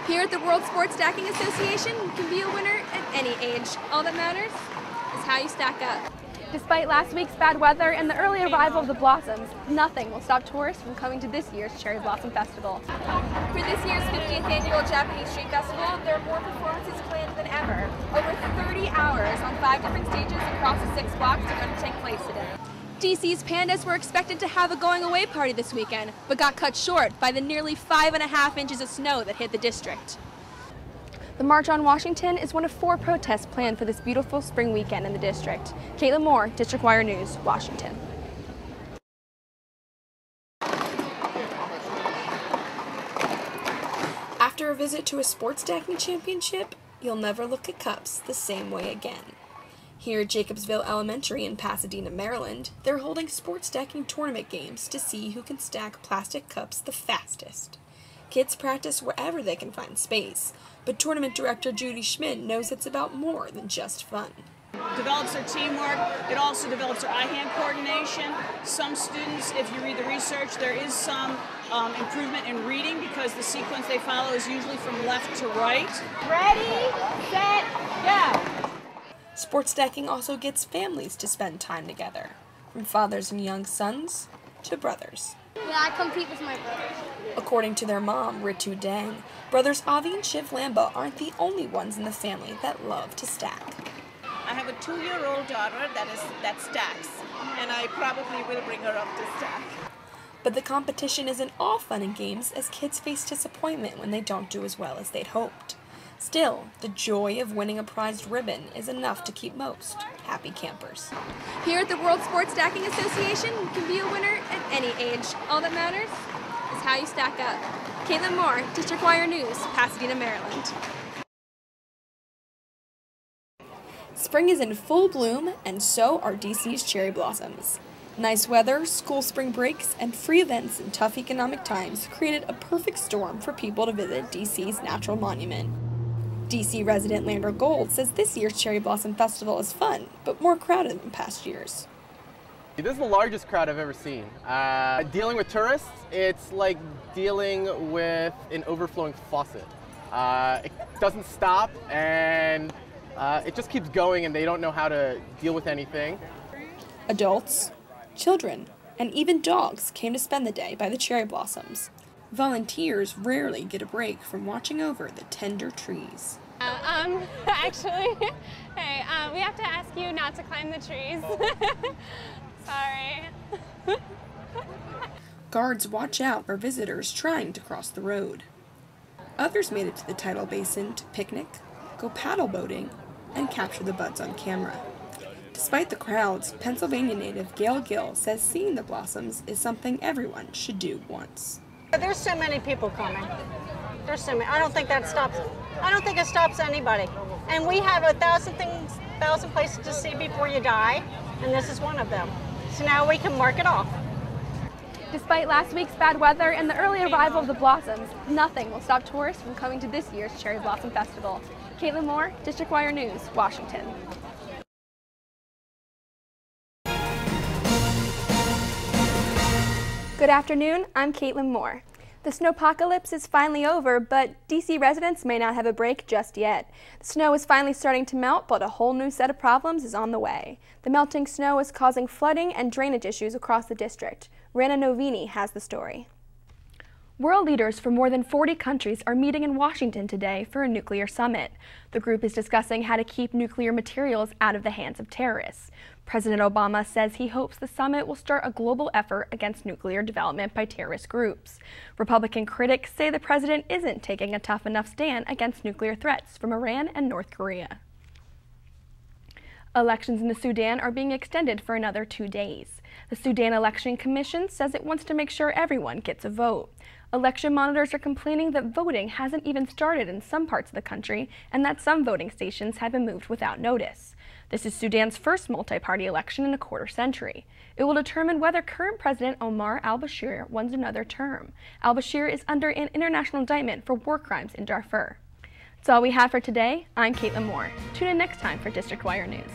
Here at the World Sports Stacking Association, you can be a winner at any age. All that matters is how you stack up. Despite last week's bad weather and the early arrival of the blossoms, nothing will stop tourists from coming to this year's Cherry Blossom Festival. For this year's 50th annual Japanese Street Festival, there are more performances planned than ever. Over 30 hours on 5 different stages across the 6 blocks are going to take place today. DC's Pandas were expected to have a going-away party this weekend, but got cut short by the nearly 5.5 inches of snow that hit the district. The March on Washington is one of 4 protests planned for this beautiful spring weekend in the district. Caitlin Moore, District Wire News, Washington. After a visit to a sports stacking championship, you'll never look at cups the same way again. Here at Jacobsville Elementary in Pasadena, Maryland, they're holding sports stacking tournament games to see who can stack plastic cups the fastest. Kids practice wherever they can find space, but tournament director Judy Schmidt knows it's about more than just fun. It develops their teamwork, it also develops their eye-hand coordination. Some students, if you read the research, there is some improvement in reading because the sequence they follow is usually from left to right. Ready, set, go! Sports stacking also gets families to spend time together, from fathers and young sons to brothers. Yeah, I compete with my brothers. According to their mom, Ritu Dang, brothers Avi and Shiv Lamba aren't the only ones in the family that love to stack. I have a 2-year-old daughter that stacks, and I probably will bring her up to stack. But the competition isn't all fun and games as kids face disappointment when they don't do as well as they'd hoped. Still, the joy of winning a prized ribbon is enough to keep most happy campers. Here at the World Sports Stacking Association, you can be a winner at any age. All that matters is how you stack up. Caitlin Moore, District Wire News, Pasadena, Maryland. Spring is in full bloom, and so are DC's cherry blossoms. Nice weather, school spring breaks, and free events in tough economic times created a perfect storm for people to visit DC's natural monument. DC resident Lander Gold says this year's Cherry Blossom Festival is fun, but more crowded than past years. This is the largest crowd I've ever seen. Dealing with tourists, it's like dealing with an overflowing faucet. It doesn't stop, and it just keeps going, and they don't know how to deal with anything. Adults, children, and even dogs came to spend the day by the cherry blossoms. Volunteers rarely get a break from watching over the tender trees. Actually, hey, we have to ask you not to climb the trees. Sorry. Guards watch out for visitors trying to cross the road. Others made it to the tidal basin to picnic, go paddle boating, and capture the buds on camera. Despite the crowds, Pennsylvania native Gail Gill says seeing the blossoms is something everyone should do once. There's so many people coming. There's so many. I don't think that stops. I don't think it stops anybody. And we have 1,000 places to see before you die, and this is one of them. So now we can mark it off. Despite last week's bad weather and the early arrival of the blossoms, nothing will stop tourists from coming to this year's Cherry Blossom Festival. Caitlin Moore, District Wire News, Washington. Good afternoon, I'm Caitlin Moore. The snowpocalypse is finally over, but DC residents may not have a break just yet. The snow is finally starting to melt, but a whole new set of problems is on the way. The melting snow is causing flooding and drainage issues across the district. Rana Novini has the story. World leaders from more than 40 countries are meeting in Washington today for a nuclear summit. The group is discussing how to keep nuclear materials out of the hands of terrorists. President Obama says he hopes the summit will start a global effort against nuclear development by terrorist groups. Republican critics say the president isn't taking a tough enough stand against nuclear threats from Iran and North Korea. Elections in the Sudan are being extended for another 2 days. The Sudan Election Commission says it wants to make sure everyone gets a vote. Election monitors are complaining that voting hasn't even started in some parts of the country and that some voting stations have been moved without notice. This is Sudan's first multi-party election in a quarter century. It will determine whether current President Omar al-Bashir wins another term. Al-Bashir is under an international indictment for war crimes in Darfur. That's all we have for today. I'm Caitlin Moore. Tune in next time for District Wire News.